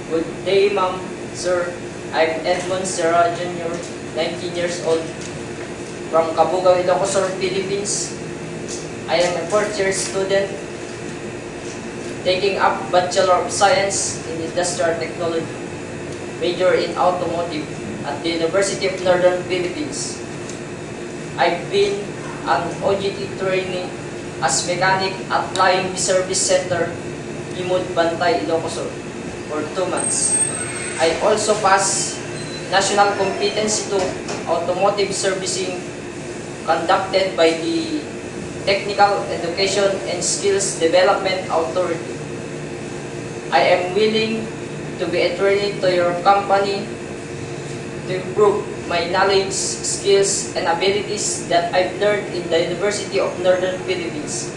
Good day, ma'am, sir. I'm Edmond Serra Jr., 19 years old, from Cabugao, Ilocos, Philippines. I am a fourth-year student taking up Bachelor of Science in Industrial Technology, major in Automotive at the University of Northern Philippines. I've been an OJT trainee as mechanic at Flying Service Center, Imod Bantay, Ilocos for 2 months. I also passed National Competency to Automotive Servicing conducted by the Technical Education and Skills Development Authority. I am willing to be a trainee to your company to improve my knowledge, skills, and abilities that I've learned in the University of Northern Philippines.